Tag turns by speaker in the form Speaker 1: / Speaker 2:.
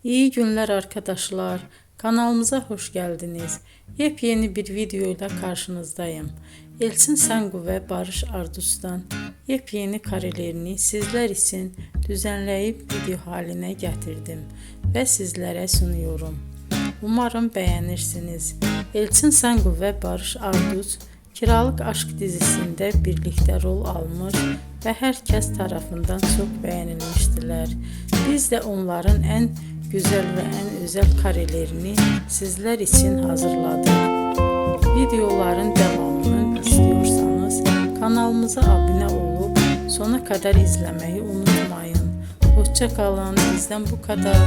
Speaker 1: İyi günler arkadaşlar. Kanalımıza hoş geldiniz. Yepyeni bir video ile karşınızdayım. Elçin Sangu ve Barış Ardus'tan yepyeni karelerini sizler için düzenleyip video haline getirdim ve sizlere sunuyorum. Umarım beğenirsiniz. Elçin Sangu ve Barış Ardus Kiralık Aşk dizisinde birlikte rol almış ve herkes tarafından çok beğenilmiştiler. Biz de onların en güzel ve en özel karelerini sizler için hazırladık. Videoların devamını istiyorsanız kanalımıza abone olup sona kadar izlemeyi unutmayın. Hoşça kalın. Bizden bu kadar.